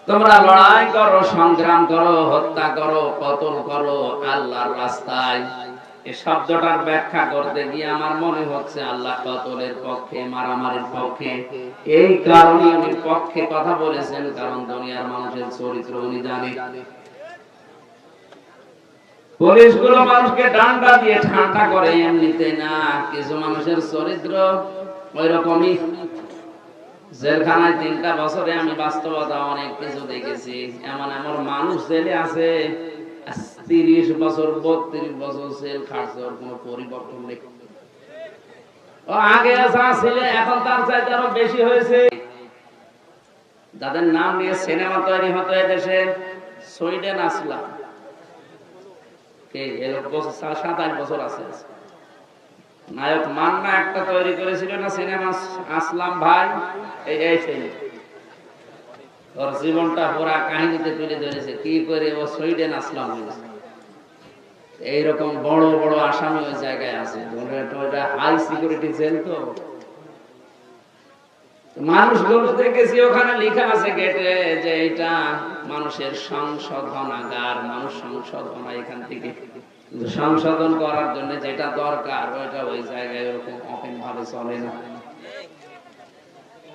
তোমরা লড়াই করো, সংগ্রাম করো, হত্যা করো, কতল করো আল্লাহর রাস্তায়। এই শব্দটার ব্যাখ্যা করতে গিয়ে আমার মনে হচ্ছে আল্লাহ কতলের পক্ষে, মারামারির পক্ষে। এই কারণে উনি পক্ষে কথা বলেছেন, কারণ দুনিয়ার মানুষের চরিত্র উনি জানে। পুলিশগুলো মানুষকে ডান্ডা দিয়ে ঠান্ডা করে এমনিতে না, কিছু মানুষের চরিত্র ওই রকমই। জেলখানায় 3টা বছরে আমি বাস্তবতা অনেক কিছু দেখেছি। এমন এমন মানুষ জেলে আছে 30 বছর 32 বছর জেল খাটছে, ওর কোনো পরিবর্তন নেই। ও আগে যা ছিল এখন তার চাইতে আরো বেশি হয়েছে। যাদের নাম নিয়ে সিনেমা তৈরি হতো এদেশে, সুইডেন আসলাম, নায়ক মান্না একটা তৈরি করেছিল না সিনেমা, আসলাম ভাই। এই ওর জীবনটা পুরা কাহিনীতে তুলে ধরেছে কি করে ও সুইডেন আসলাম হয়েছে। এইরকম বড় বড় আসামি ওই জায়গায় আছে, হাই সিকিউরিটি জেল। তো মানুষগুলো দেখেছি ওখানে লেখা আছে গেটে যে এটা মানুষের সংশোধনাগার, মানুষ সংশোধন হয় এখান থেকে। সংশোধন করার জন্য যেটা দরকার ওইটা ওই জায়গায় ওরকম ওপেন ভাবে চলে না।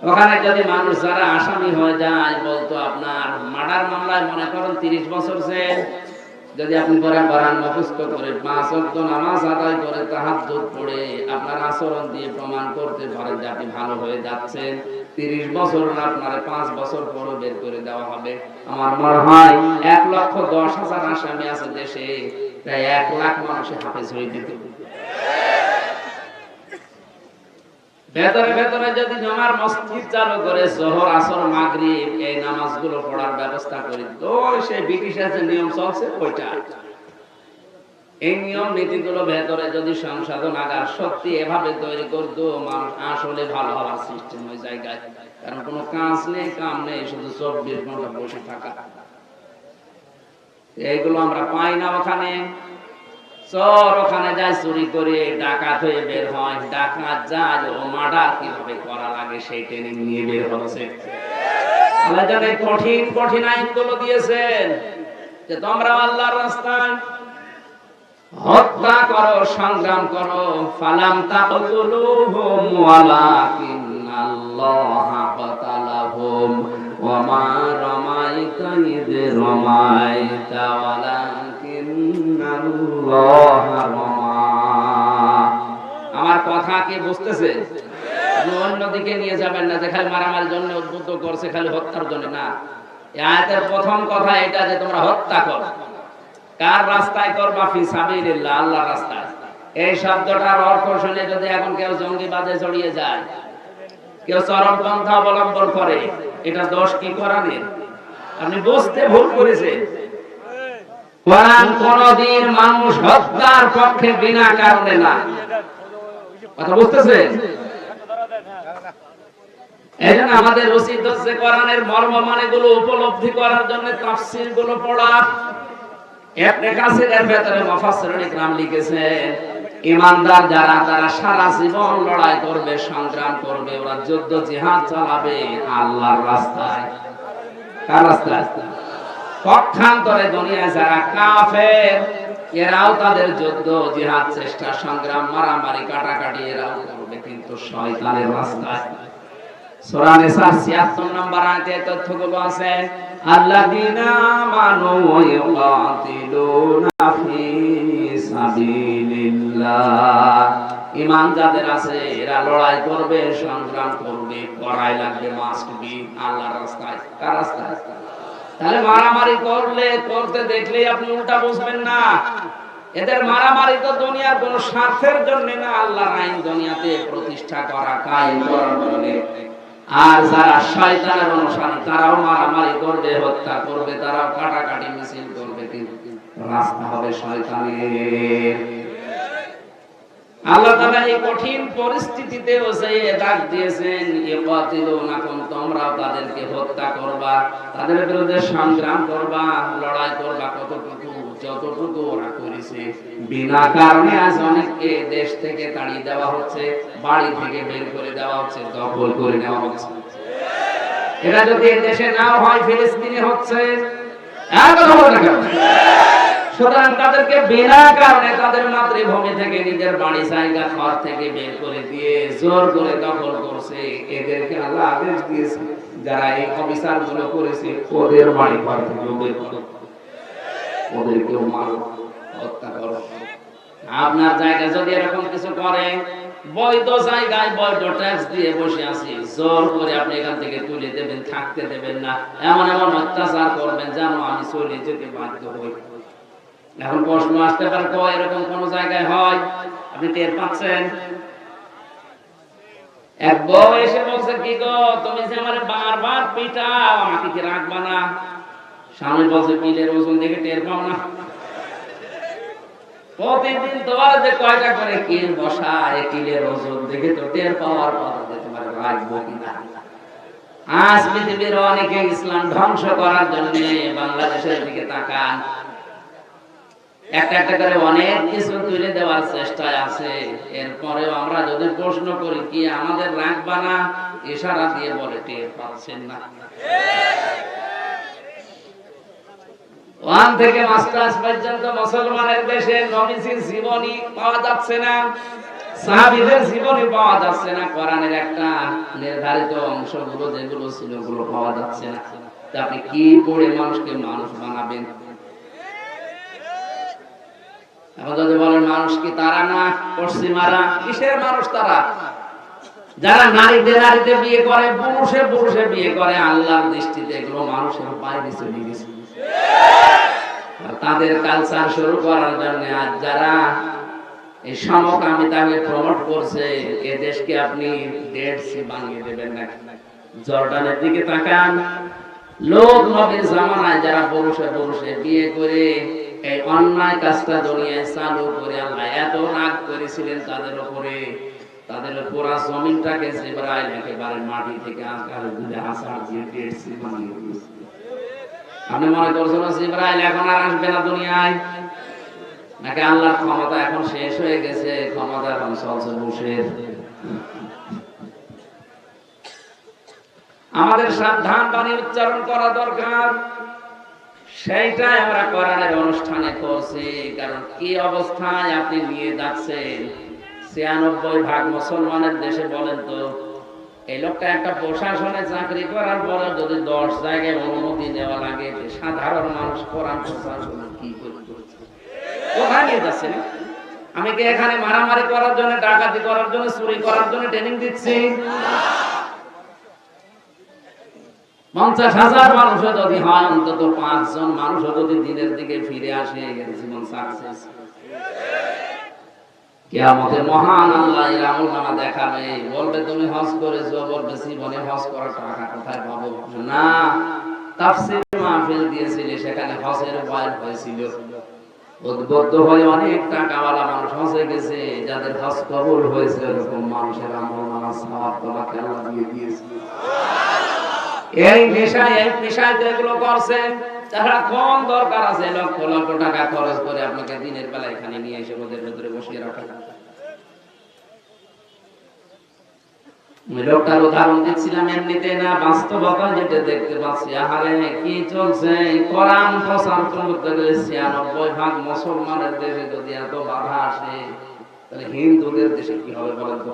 ওখানে যদি মানুষ যারা আসামি হয়ে যায়, বলতো আপনার মার্ডার মামলায় মনে করেন 30 বছর জেল, যদি আপনি পরে কোরআন মুখস্থ করে 5 ওয়াক্ত নামাজ আদায় করে তাহাজ্জুদ পড়ে আপনার আচরণ দিয়ে প্রমাণ করতে পারেন যে আপনি ভালো হয়ে যাচ্ছেন, 30 বছর না আপনার 5 বছর পরে বের করে দেওয়া হবে। আমার মনে হয় 1,10,000 আসামি আছে দেশে, প্রায় 1 লাখ মানুষের হাফেজ হয়ে দিত। ভেতরে ভেতরে যদি জমার মসজিদ চালু করে জোহর আসর মাগরিব এই নামাজগুলো পড়ার ব্যবস্থা করি, তো সেই ব্রিটিশের যে নিয়ম চলছে ওইটা, এই নিয়ম নীতিগুলো ভেতরে যদি সংশোধনাগার সত্যি এভাবে তৈরি করতো, মানুষ আসলে ভালো হওয়ার সিস্টেম ওই জায়গায়। কারণ কোনো কাজ নেই, কাম নেই, শুধু 24 ঘন্টা বসে থাকা। এইগুলো আমরা পাই না ওখানে। চোর ওখানে যায় চুরি করে, ডাকাত হয়ে বের হয়, ডাকাত যায় ও মার্ডার কিভাবে করা লাগে সেই ট্রেনিং নিয়ে বের হচ্ছে। আল্লাহ জানে কঠিন কঠিন আইনগুলো দিয়েছেন যে তোমরা আল্লাহর রাস্তায় হত্যা করো, সংগ্রাম করো। ফালাম তাকতুলুহুম ওয়ালাকিন্নাল্লাহা কাতালাহুম ওয়া মা রামাইতা ইয রামাইতা ওয়ালাকিন্নাল্লাহা রামা। আমার কথা কি বুঝতেছে? অন্যদিকে নিয়ে যাবেন না যে খালি মারামারির জন্য উদ্বুদ্ধ করছে, খালি হত্যার জন্য না। এই আয়াতের প্রথম কথা এটা যে তোমরা হত্যা করো। কার রাস্তায় করবা? ফি সাবিলিল্লাহ, আল্লাহর রাস্তায়। এই শব্দটার অর্থ শুনে যদি এখন কেউ জঙ্গিবাদে জড়িয়ে যায়, কেউ চরমপন্থা অবলম্বন করে, এটা দোষ কি কোরআনের? আপনি বুঝতে ভুল করেছেন। কোরআন কোনদিন মানুষ হত্যার পক্ষে বিনা কারণে না। কথা বুঝতেছেন? এজন্য আমাদের উচিত হচ্ছে কোরআনের মর্ম মানেগুলো উপলব্ধি করার জন্য তাফসীরগুলো পড়া। ইবনে কাসিরের ভেতরে মুফাসসিরুল ইকরাম লিখেছেন, ঈমানদার যারা তারা সারা জীবন লড়াই করবে, সংগ্রাম করবে, ওরা যুদ্ধ জিহাদ চালাবে আল্লাহর রাস্তায়। কার রাস্তায়? পক্ষান্তরে দুনিয়ায় যারা কাফের, এরাও তাদের যুদ্ধ জিহাদ চেষ্টা সংগ্রাম মারামারি কাটাকাটি এরাও করবে, কিন্তু শয়তানের রাস্তায়। সূরা নিসা ৭৬ নম্বর আয়াতে তথ্যগুলো আছে। আল্লাযীনা আমানু ওয়া ইউকাতিলুনা ফি সাবিলিল্লাহ। ঈমান যাদের আছে এরা লড়াই করবে, সংগ্রাম করবে, করাই লাগবে, মাস্ট বি আল্লাহর রাস্তায়। কার রাস্তায়? তাহলে মারামারি করতে দেখলেই আপনি উল্টা বুঝবেন না। এদের মারামারি তো দুনিয়ার কোন স্বার্থের জন্য না, আল্লাহর আইন দুনিয়াতে প্রতিষ্ঠা করা, কায়েম করার জন্য। আর যারা শয়তানের অনুসারী তারাও মারামারি করবে, হত্যা করবে, তারাও কাটাকাটি মিছিল করবে, কিন্তু রাস্তা হবে শয়তানের। আল্লাহ তাআলা এই কঠিন পরিস্থিতিতেও যে ডাক দিয়েছেন, ইকাতিলুনাকুম, তোমরাও তাদেরকে হত্যা করবা, তাদের বিরুদ্ধে সংগ্রাম করবা, লড়াই করবা। কতটুকু? যতটুকু ওরা করেছে। বিনা কারণে আজ অনেককে দেশ থেকে তাড়িয়ে দেওয়া হচ্ছে, বাড়ি থেকে বের করে দেওয়া হচ্ছে, দখল করে নেওয়া হচ্ছে। এটা যদি এই দেশে না হয়, ফিলিস্তিনে হচ্ছে। সুতরাং তাদেরকে বিনা কারণে তাদের মাতৃভূমি থেকে, নিজের বাড়ি জায়গা ঘর থেকে বের করে দিয়ে জোর করে দখল করছে। এদেরকে আল্লাহ আদেশ দিয়েছে, যারা এই অবিচার গুলো করেছে ওদের বাড়ি ঘর থেকে বের করো, ওদেরকেও মারো, হত্যা করো। আপনার জায়গা যদি এরকম কিছু করে, বৈধ জায়গায় বৈধ ট্যাক্স দিয়ে বসে আছি, জোর করে আপনি এখান থেকে তুলে দেবেন, থাকতে দেবেন না, এমন এমন অত্যাচার করবেন যেন আমি চলে যেতে বাধ্য হই। এখন প্রশ্ন আসতে পারে, এরকম কোন জায়গায় হয়? আপনি টের পাচ্ছেন? এক বউ এসে বলছে, কি গো, তুমি যে আমার বারবার পিটাও, আমাকে কি রাখবা না? স্বামী বলছে, পিলের ওজন দেখে টের পাও না? প্রতিদিন তোমার যে কয়টা করে কিল বসায়, কিলের ওজন দেখে তো টের পাওয়ার কথা যে তোমার রাখবো কিনা। আজ পৃথিবীর অনেকে ইসলাম ধ্বংস করার জন্য বাংলাদেশের দিকে তাকান, একটা একটা করে অনেক কিছু তুলে দেওয়ার চেষ্টায় আছে। এরপরেও আমরা যদি প্রশ্ন করি, কি আমাদের রাখবা না, ইশারা দিয়ে বলে টের পাচ্ছেন না। ওয়ান থেকে মাস্টার্স পর্যন্ত মুসলমানের দেশে নবীজির জীবনী পাওয়া যাচ্ছে না, সাহাবীদের জীবনী পাওয়া যাচ্ছে না, কোরআনের একটা নির্ধারিত অংশগুলো যেগুলো ছিল ওগুলো পাওয়া যাচ্ছে না। আপনি কি পড়ে মানুষকে মানুষ বানাবেন? এখন যদি বলেন মানুষ কি তারা না, পশ্চিমারা? কিসের মানুষ তারা? যারা নারীতে নারীতে বিয়ে করে, পুরুষে পুরুষে বিয়ে করে, আল্লাহর দৃষ্টিতে এগুলো মানুষের বাইরে চলে গেছে। তাদের কালচার শুরু করার জন্য আজ যারা এই সমকামিতাকে প্রমোট করছে, এ দেশকে আপনি ডেড সি বানিয়ে দেবেন না। জর্ডানের দিকে তাকান, লোক নবীর জামানায় যারা পুরুষে পুরুষে বিয়ে করে এই অন্যায় কাজটা দুনিয়ায় চালু করে আল্লাহ এত রাগ করেছিলেন তাদের উপরে, তাদের পুরো জমিনটাকে জিবরাইল একেবারে মাটি থেকে আকারে তুলে আসার দিয়ে ডেড সি বানিয়ে দিয়েছে। আপনি মনে করছেন জিবরাইল এখন আর আসবে না দুনিয়ায়, নাকি আল্লাহর ক্ষমতা এখন শেষ হয়ে গেছে, ক্ষমতা এখন চলছে বুশের? আমাদের সাবধান বাণী উচ্চারণ করা দরকার, সেইটাই আমরা কোরআনের অনুষ্ঠানে করছি। কারণ কি অবস্থায় আপনি নিয়ে যাচ্ছেন ৯৬% মুসলমানের দেশে, বলেন তো, এই লোকটা একটা প্রশাসনে চাকরি করার পরে যদি 10 জায়গায় অনুমতি নেওয়া লাগে, সাধারণ মানুষ কোরআন প্রশাসন কি করবে? কোথায় নিয়ে যাচ্ছেন? আমি কি এখানে মারামারি করার জন্য, ডাকাতি করার জন্য, চুরি করার জন্য ট্রেনিং দিচ্ছি? ৫০,০০০ মানুষ যদি হয়, অন্তত ৫ জন মানুষ যদি দিনের দিকে ফিরে আসে, জীবন সাকসেস। কিয়ামতে মহান আল্লাহ এর আমলনামা দেখাবে, বলবে তুমি হজ করেছো, বলবে জীবনে হজ করার টাকা কোথায় পাবো? না, তাফসীর মাহফিল দিয়েছিলে, সেখানে হজের বয়ান হয়েছিল, উদ্বুদ্ধ হয়ে অনেক টাকাওয়ালা মানুষ হজে গেছে, যাদের হজ কবুল হয়েছে, এরকম মানুষের আমলনামা সওয়াব তোমাকে আল্লাহ দিয়ে দিয়েছে। এই নেশায় যেগুলো করছে, তারা কোন দরকার আছে লক্ষ লক্ষ টাকা খরচ করে আপনাকে দিনের বেলা এখানে নিয়ে এসে ওদের ভেতরে বসিয়ে রাখা? লোকটার উদাহরণ দিচ্ছিলাম এমনিতে না, বাস্তবতা যেটা দেখতে পাচ্ছি। আহারে কি চলছে! কোরআন প্রচার করতে গেলে ৯৬% মুসলমানের দেশে যদি এত বাধা আসে, তাহলে হিন্দুদের দেশে কি হবে বলেন তো?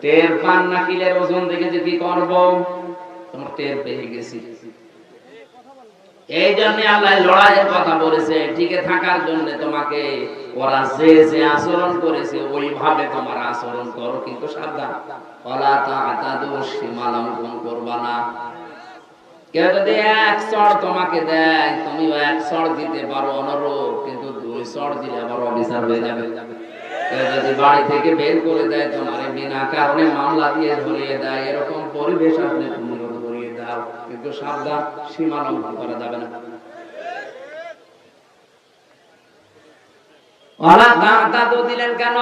টের পান না কিলের ওজন দেখে যে কি করবো? তোমার টের পেয়ে গেছি। এই জন্য আল্লাহ লড়াইয়ের কথা বলেছে, টিকে থাকার জন্য তোমাকে ওরা যে যে আচরণ করেছে ওইভাবে তোমার আচরণ করো, কিন্তু সাবধান, ওয়ালা তা'তাদু, সীমা লঙ্ঘন করবা না। কেউ যদি ১ চড় তোমাকে দেয়, তুমিও ১ চড় দিতে পারো অনুরূপ, কিন্তু ২ চড় দিলে আবার অবিচার হয়ে যাবে। কেউ যদি বাড়ি থেকে বের করে দেয়, তোমার বিনা কারণে মামলা দিয়ে ধরিয়ে দেয়, এরকম পরিবেশ আপনি ধরিয়ে দাও, কিন্তু সাবধান, সীমা লঙ্ঘন করা যাবে না। ওয়ালা তা'তাদু দিলেন কেন?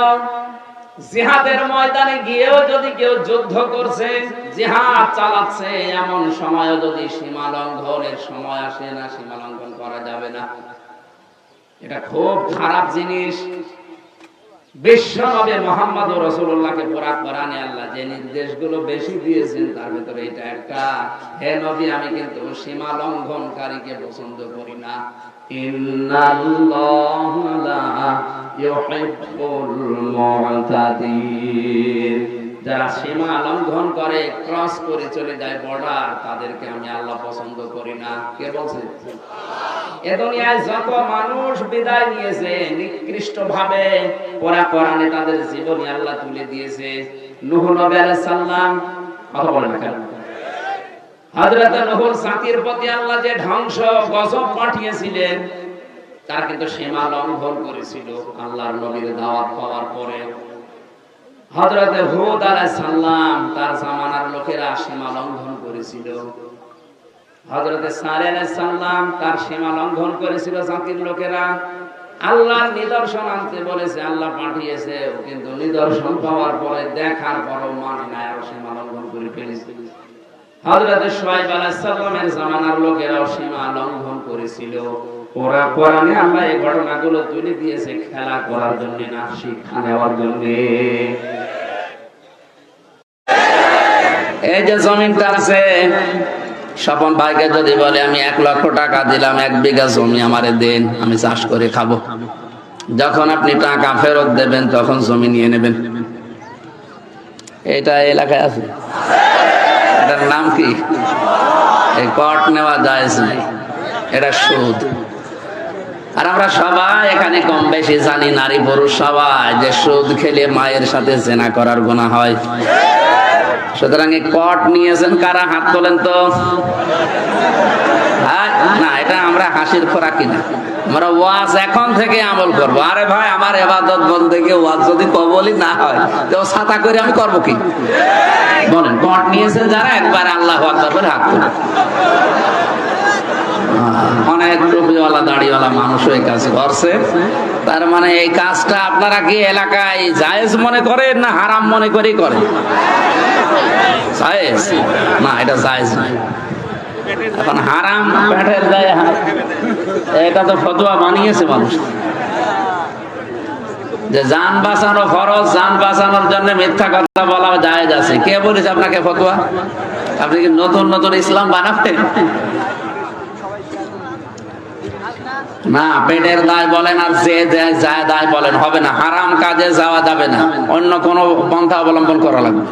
জিহাদের ময়দানে গিয়েও যদি কেউ যুদ্ধ করছে, জিহাদ চালাচ্ছে, এমন সময় যদি সীমা লঙ্ঘনের সময় আসে না, সীমা লঙ্ঘন করা যাবে না। এটা খুব খারাপ জিনিস। বিশ্ব নবী মুহাম্মদ রাসূলুল্লাহকে পুরা কোরআনে আল্লাহ যে নির্দেশগুলো বেশি দিয়েছেন তার ভিতরে এটা একটা। হে নবী, আমি কিন্তু সীমা লঙ্ঘনকারীকে পছন্দ করি না। ইন্নাল্লাহা লা ইউহিব্বুল মু'তাদিন। যারা সীমা লঙ্ঘন করে, ক্রস করে চলে যায় বর্ডার, তাদেরকে আমি আল্লাহ পছন্দ করি না। কে বলছে? এ দুনিয়ায় যত মানুষ বিদায় নিয়েছে নিকৃষ্ট ভাবে, কোরআনে তাদের জীবনী আল্লাহ তুলে দিয়েছে। নূহ নবী আলাইহিস সালাম, কথা বলেন না কেন? হযরত নূহর জাতির প্রতি আল্লাহ যে ধ্বংস গজব পাঠিয়েছিলেন, তারা কিন্তু সীমা লঙ্ঘন করেছিল আল্লাহর নবীর দাওয়াত পাওয়ার পরে। হযরত হুদ আলাইহিস সালাম, তার জামানার লোকেরা সীমা লঙ্ঘন করেছিল। হযরত সালেহ আলাইহিস সালাম, তার সীমা লঙ্ঘন করেছিল জাতির লোকেরা। আল্লাহর নিদর্শন আনতে বলেছে, আল্লাহ পাঠিয়েছে, কিন্তু নিদর্শন পাওয়ার পরে দেখার পরও মানে না, আর সীমা লঙ্ঘন করে ফেলেছে। হযরত শুআয়ব আলাইহিস সালামের জামানার লোকেরাও সীমা লঙ্ঘন করেছিল। ওরা কোরআনে আল্লাহ এই ঘটনাগুলো তুলে দিয়েছে খেলা করার জন্য না, শিক্ষা নেওয়ার জন্য। এই যে জমিনটা আছে, স্বপন ভাইকে যদি বলে আমি 1 লক্ষ টাকা দিলাম, 1 বিঘা জমি আমারে দেন, আমি চাষ করে খাবো, যখন আপনি টাকা ফেরত দেবেন তখন জমি নিয়ে নেবেন। এটা এলাকায় আছে, এটার নাম কি? এই কট নেওয়া জায়েজ নাই, এটা সুদ। আর আমরা সবাই এখানে কম বেশি জানি, নারী পুরুষ সবাই, যে সুদ খেলে মায়ের সাথে জেনা করার গুনাহ হয়। সুতরাং এই কট নিয়েছেন কারা? হাত তোলেন তো। না, এটা আমরা হাসির খোরাকি না, আমরা ওয়াজ এখন থেকে আমল করবো। আরে ভাই, আমার ইবাদত বলতে গিয়ে ওয়াজ যদি কবুলই না হয়, তো ছাতা করে আমি করবো কি? বলেন, কট নিয়েছেন যারা, একবার আল্লাহু আকবার বলে হাত তোলেন। অনেক টুপিওয়ালা দাড়িওয়ালা মানুষও এই কাজ করছে। তার মানে এই কাজটা আপনারা কি এলাকায় জায়েজ মনে করেন না হারাম মনে করেই করেন? জায়েজ না, এটা জায়েজ না। এখন হারাম পেটের দায়ে, এটা তো ফতোয়া বানিয়েছে মানুষ যে জান বাঁচানো ফরজ, জান বাঁচানোর জন্য মিথ্যা কথা বলা জায়েজ আছে। কে বলেছে আপনাকে ফতোয়া? আপনি কি নতুন নতুন ইসলাম বানাবেন? না, পেটের দায় বলেন আর যে দায় বলেন হবে না। হারাম কাজে যাওয়া যাবে না, অন্য কোন পন্থা অবলম্বন করা লাগবে।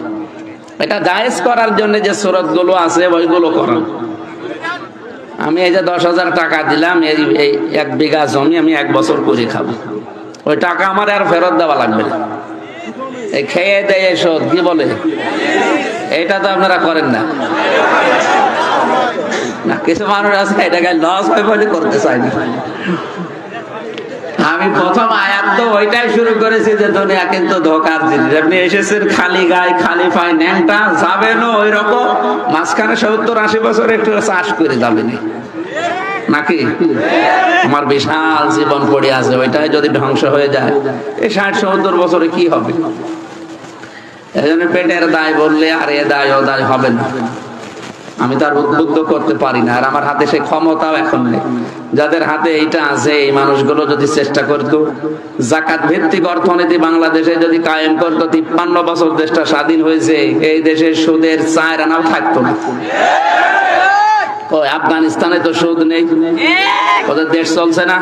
এটা জায়েজ করার জন্য যে সুরত গুলো আছে ওইগুলো করেন। আমি এই যে 10,000 টাকা দিলাম, এই 1 বিঘা জমি আমি 1 বছর করে খাবো, ওই টাকা আমার আর ফেরত দেওয়া লাগবে না। এই খেয়ে দেয় শোধ কি বলে, এটা তো আপনারা করেন না। না, কিছু মানুষ আছে এটাকে লস হয় বলে করতে চাই না। আমি প্রথম আয়াত তো ওইটাই শুরু করেছি যে দুনিয়া কিন্তু ধোকার জিনিস। আপনি এসেছেন খালি গায়ে খালি পায়ে, ন্যাংটা যাবেন ওই রকম, মাঝখানে 70-80 বছর একটু চাষ করে যাবেন নাকি? আমার বিশাল জীবন পড়ে আছে, ওইটাই যদি ধ্বংস হয়ে যায়, এই 60-70 বছরে কি হবে? এই জন্য পেটের দায় বললে আর এ দায় ও দায় হবে না। আমি তার উদ্বুদ্ধ করতে পারি না, আর আমার হাতে সেই ক্ষমতাও এখন নেই। যাদের হাতে এইটা আছে, এই মানুষগুলো যদি চেষ্টা করতো, যাকাত ভিত্তিক অর্থনীতি বাংলাদেশে যদি কায়েম করতো, 53 বছর দেশটা স্বাধীন হয়েছে, এই দেশের সুদের 4 আনাও থাকতো না। আফগানিস্তানে তো সুদ নেই, ওদের দেশ চলছে না।